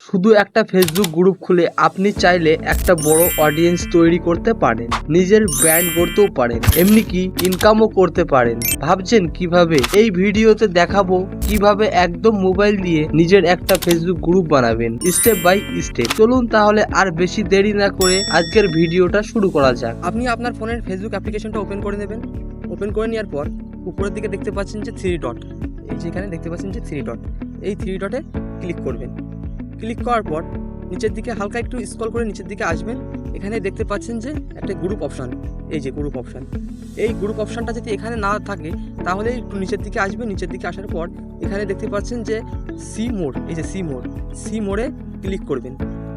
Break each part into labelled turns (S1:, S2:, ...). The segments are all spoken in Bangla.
S1: শুধু একটা ফেসবুক গ্রুপ খুলে আপনি চাইলে একটা বড় অডিয়েন্স তৈরি করতে পারেন, নিজের ব্র্যান্ড গড়তেও পারেন, এমনি কি ইনকামও করতে পারেন। ভাবছেন কিভাবে? এই ভিডিওতে দেখাবো কিভাবে একদম মোবাইল দিয়ে নিজের একটা ফেসবুক গ্রুপ বানাবেন, স্টেপ বাই স্টেপ। চলুন তাহলে আর বেশি দেরি না করে আজকের ভিডিওটা শুরু করা যাক।
S2: আপনি আপনার ফোনের ফেসবুক অ্যাপ্লিকেশনটা ওপেন করে নেবেন। ওপেন করে নেওয়ার পর উপরের দিকে দেখতে পাচ্ছেন যে 3 ডট, এই যে এখানে দেখতে পাচ্ছেন যে 3 ডট, এই 3 ডটে ক্লিক করবেন। ক্লিক করার পর নিচের দিকে হালকা একটু স্ক্রল করে নিচের দিকে আসবেন। এখানে দেখতে পাচ্ছেন যে একটা গ্রুপ অপশান, এই যে গ্রুপ অপশান। এই গ্রুপ অপশানটা যদি এখানে না থাকে তাহলে একটু নিচের দিকে আসবেন। নিচের দিকে আসার পর এখানে দেখতে পাচ্ছেন যে সি মোড, এই যে সি মোডে ক্লিক করবেন।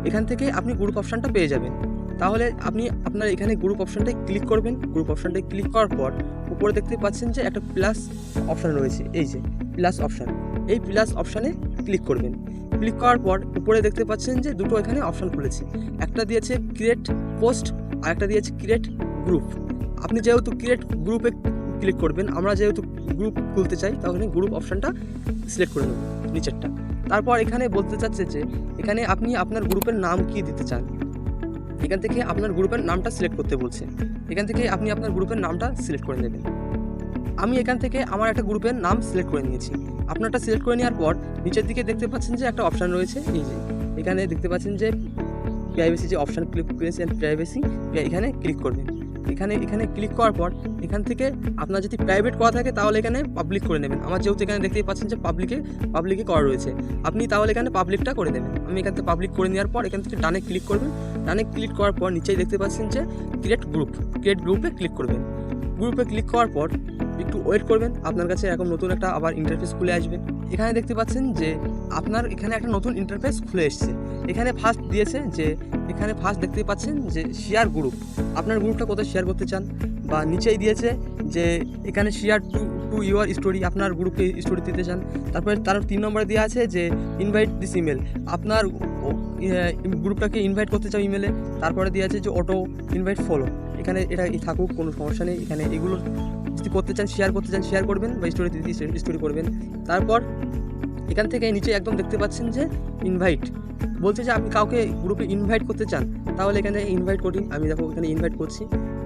S2: এখান থেকে আপনি গ্রুপ অপশানটা পেয়ে যাবেন। তাহলে আপনি আপনার এখানে গ্রুপ অপশানটায় ক্লিক করবেন। গ্রুপ অপশানটায় ক্লিক করার পর উপরে দেখতে পাচ্ছেন যে একটা প্লাস অপশান রয়েছে, এই যে প্লাস অপশান, এই প্লাস অপশানে ক্লিক করবেন। ক্লিক করার পর উপরে দেখতে পাচ্ছেন যে দুটো এখানে অপশান খুলেছে, একটা দিয়েছে ক্রিয়েট পোস্ট আর একটা দিয়েছে ক্রিয়েট গ্রুপ। আপনি যেহেতু ক্রিয়েট গ্রুপে ক্লিক করবেন, আমরা যেহেতু গ্রুপ খুলতে চাই তাহলে গ্রুপ অপশানটা সিলেক্ট করে নেব নিচেরটা। তারপর এখানে বলতে চাচ্ছে যে এখানে আপনি আপনার গ্রুপের নাম কি দিতে চান। এখান থেকে আপনার গ্রুপের নামটা সিলেক্ট করতে বলছে। এখান থেকে আপনি আপনার গ্রুপের নামটা সিলেক্ট করে নেবেন। আমি এখান থেকে আমার একটা গ্রুপের নাম সিলেক্ট করে নিয়েছি। আপনারটা সিলেক্ট করে নেওয়ার পর নিচের দিকে দেখতে পাচ্ছেন যে একটা অপশান রয়েছে, এই যে এখানে দেখতে পাচ্ছেন যে প্রাইভেসি যে অপশান ক্লিক করেছেন, প্রাইভেসি, এখানে ক্লিক করবেন। এখানে ক্লিক করার পর এখান থেকে আপনার যদি প্রাইভেট করা থাকে তাহলে এখানে পাবলিক করে নেবেন। আমার যেহেতু এখানে দেখতেই পাচ্ছেন যে পাবলিকে করা রয়েছে, আপনি তাহলে এখানে পাবলিকটা করে দেবেন। আমি এখান থেকে পাবলিক করে নেওয়ার পর এখান থেকে ডানে ক্লিক করবেন। ডানে ক্লিক করার পর নিচেই দেখতে পাচ্ছেন যে ক্রিয়েট গ্রুপে ক্লিক করবেন। গ্রুপে ক্লিক করার পর একটু ওয়েট করবেন, আপনার কাছে এরকম নতুন একটা আবার ইন্টারফেস খুলে আসবে। এখানে দেখতে পাচ্ছেন যে আপনার এখানে একটা নতুন ইন্টারফেস খুলে এসছে। এখানে ফার্স্ট দিয়েছে যে এখানে ফার্স্ট দেখতে পাচ্ছেন যে শেয়ার গ্রুপ, আপনার গ্রুপটা কোথায় শেয়ার করতে চান, বা নিচেই দিয়েছে যে এখানে শেয়ার টু ইউর স্টোরি, আপনার গ্রুপে স্টোরি দিতে চান। তারপরে তার 3 নম্বরে দেওয়া আছে যে ইনভাইট দিস ইমেল, আপনার গ্রুপটাকে ইনভাইট করতে চাও ইমেলে। তারপরে দেওয়া আছে যে অটো ইনভাইট ফলো, এখানে এটা থাকুক, কোনো সমস্যা নেই। এখানে এগুলো যদি করতে চান, শেয়ার করতে চান শেয়ার করবেন, বা স্টোরি দিতে স্টোরি করবেন। তারপর এখান থেকে নিচে একদম দেখতে পাচ্ছেন যে ইনভাইট বলছে যে আপনি কাউকে গ্রুপে ইনভাইট করতে চান, তাহলে এখানে ইনভাইট করি। আমি দেখো এখানে ইনভাইট করছি।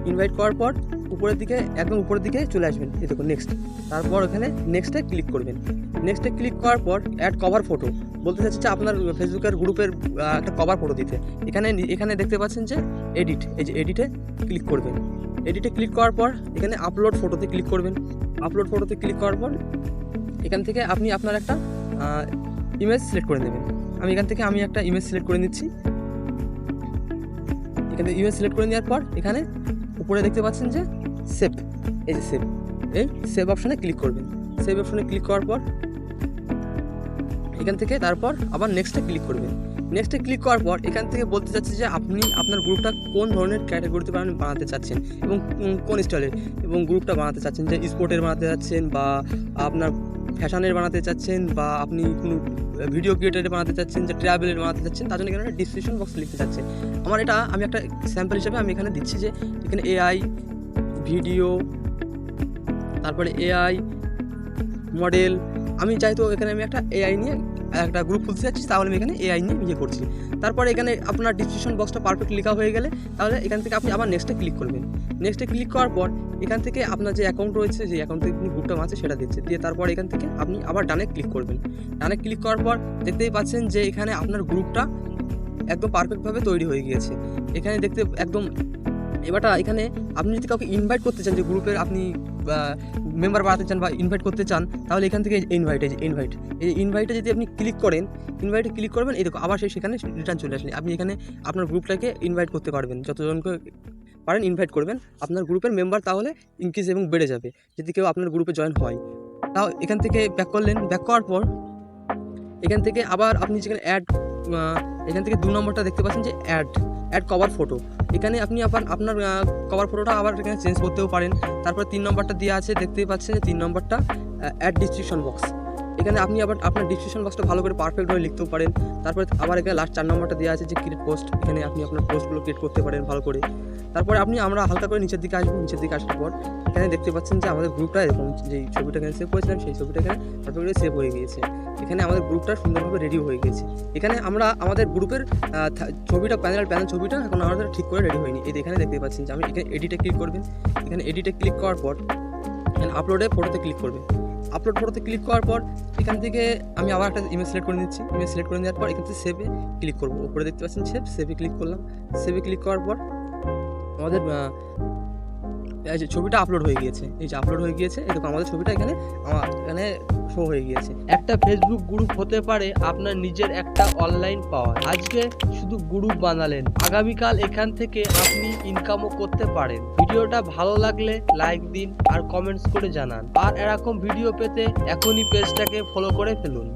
S2: ইনভাইট করার পর উপরের দিকে একদম উপরের দিকে চলে আসবেন, এই দেখুন নেক্সট। তারপর এখানে নেক্সটে ক্লিক করবেন। নেক্সটে ক্লিক করার পর অ্যাড কভার ফটো বলতে চাচ্ছি যে আপনার ফেসবুকের গ্রুপের একটা কভার ফটো দিতে। এখানে দেখতে পাচ্ছেন যে এডিট, এই যে এডিটে ক্লিক করবেন। এডিটে ক্লিক করার পর এখানে আপলোড ফটোতে ক্লিক করবেন। আপলোড ফটোতে ক্লিক করার পর এখান থেকে আপনি আপনার একটা ইমেজ সিলেক্ট করে নেবেন। আমি এখান থেকে একটা ইমেজ সিলেক্ট করে নিচ্ছি। এখানে ইমেজ সিলেক্ট করে নেওয়ার পর এখানে উপরে দেখতে পাচ্ছেন যে সেভ, এই যে সেভ অপশানে ক্লিক করবেন। সেভ অপশানে ক্লিক করার পর এখান থেকে তারপর আবার নেক্সটে ক্লিক করবেন। নেক্সটে ক্লিক করার পর এখান থেকে বলতে চাচ্ছি যে আপনি আপনার গ্রুপটা কোন ধরনের ক্যাটাগরিতে বানাতে চাচ্ছেন এবং কোন স্টাইলের, এবং গ্রুপটা বানাতে চাচ্ছেন যে স্পোর্টের বানাতে চাচ্ছেন, বা আপনার ফ্যাশনের বানাতে চাচ্ছেন, বা আপনি কোনো ভিডিও ক্রিয়েটারের বানাতে চাচ্ছেন, যে ট্রাভেলের বানাতে চাচ্ছেন, তার জন্য এখানে ডিসক্রিপশন বক্স লিখতে চাচ্ছেন। আমি একটা স্যাম্পল হিসেবে আমি এখানে দিচ্ছি যে এখানে এআই ভিডিও, তারপরে এআই মডেল। আমি যেহেতু এখানে আমি একটা এআই নিয়ে একটা গ্রুপ খুলতে চাচ্ছি, তাহলে আমি এখানে এআই নিয়ে করছি। তারপরে এখানে আপনার ডিসক্রিপশন বক্সটা পারফেক্ট লেখা হয়ে গেলে তাহলে এখান থেকে আপনি আবার নেক্সটে ক্লিক করবেন। নেক্সটে ক্লিক করার পর এখান থেকে আপনার যে অ্যাকাউন্ট রয়েছে, যে অ্যাকাউন্টে আপনি গ্রুপটা আছে সেটা দিচ্ছে, দিয়ে তারপর এখান থেকে আপনি আবার ডানে ক্লিক করবেন। ডানে ক্লিক করার পর দেখতেই পাচ্ছেন যে এখানে আপনার গ্রুপটা একদম পারফেক্টভাবে তৈরি হয়ে গিয়েছে। এখানে দেখতে একদম এবারটা এখানে আপনি যদি কাউকে ইনভাইট করতে চান, যে গ্রুপের আপনি মেম্বার বানাতে চান বা ইনভাইট করতে চান, তাহলে এখান থেকে ইনভাইটে যদি আপনি ক্লিক করেন, ইনভাইটে ক্লিক করবেন, এই দেখো আবার সেখানে রিটার্ন চলে আসেন। আপনি এখানে আপনার গ্রুপটাকে ইনভাইট করতে পারবেন, যতজনকে পারেন ইনভাইট করবেন। আপনার গ্রুপের মেম্বার তাহলে ইনক্রিজ এবং বেড়ে যাবে যদি কেউ আপনার গ্রুপে জয়েন হয়। তাও এখান থেকে ব্যাক করলেন। ব্যাক করার পর এখান থেকে আবার আপনি যেখানে এখান থেকে 2 নম্বরটা দেখতে পাচ্ছেন যে অ্যাড কভার ফটো, এখানে আপনি আপনার কভার ফটোটা আবার এখানে চেঞ্জ করতেও পারেন। তারপর 3 নম্বরটা দেওয়া আছে, দেখতেই পাচ্ছেন যে 3 নম্বরটা অ্যাড ডিসক্রিপশন বক্স, এখানে আপনি আবার আপনার ডিসক্রিপশন বক্সটা ভালো করে পারফেক্টভাবে লিখতেও পারেন। তারপরে আবার এখানে লাস্ট 4 নম্বরটা দেওয়া আছে যে ক্রিয়েট পোস্ট, এখানে আপনি আপনার পোস্টগুলো ক্রিয়েট করতে পারেন ভালো করে। তারপরে আমরা হালকা করে নিচের দিকে আসবো। নিচের দিকে আসার পর এখানে দেখতে পাচ্ছেন যে আমাদের গ্রুপটা এরকম, যেই ছবিটা এখানে সেভ করেছিলাম সেই ছবিটা এখানে অটোমেটিক সেভ হয়ে গিয়েছে। এখানে আমাদের গ্রুপটা সুন্দরভাবে রেডি হয়ে গেছে। এখানে আমরা আমাদের গ্রুপের ছবিটা প্যানেল ছবিটা এখন আমাদের ঠিক করে রেডি হয়নি। এই এখানে দেখতে পাচ্ছেন যে আমি এখানে এডিটে ক্লিক করবেন। এখানে এডিটে ক্লিক করার পর এখানে আপলোডে ফটোতে ক্লিক করবেন। আপলোড ফটোতে ক্লিক করার পর এখান থেকে আমি আবার একটা ইমেজ সিলেক্ট করে নিচ্ছি। ইমেজ সিলেক্ট করে নেওয়ার পর এখান থেকে সেভে ক্লিক করবো। উপরে দেখতে পাচ্ছেন সেভে ক্লিক করলাম। সেভে ক্লিক করার পর আমাদের এই যে ছবিটা আপলোড হয়ে গিয়েছে। এই যে আপলোড হয়ে গিয়েছে, এরকম আমাদের ছবিটা এখানে শো হয়ে গিয়েছে।
S1: একটা ফেসবুক গ্রুপ হতে পারে আপনার নিজের একটা অনলাইন পাওয়ার। আজকে শুধু গ্রুপ বানালেন, আগামীকাল এখান থেকে আপনি ইনকামও করতে পারেন। ভিডিওটা ভালো লাগলে লাইক দিন আর কমেন্টস করে জানান। আর এরকম ভিডিও পেতে এখনই পেজটাকে ফলো করে ফেলুন।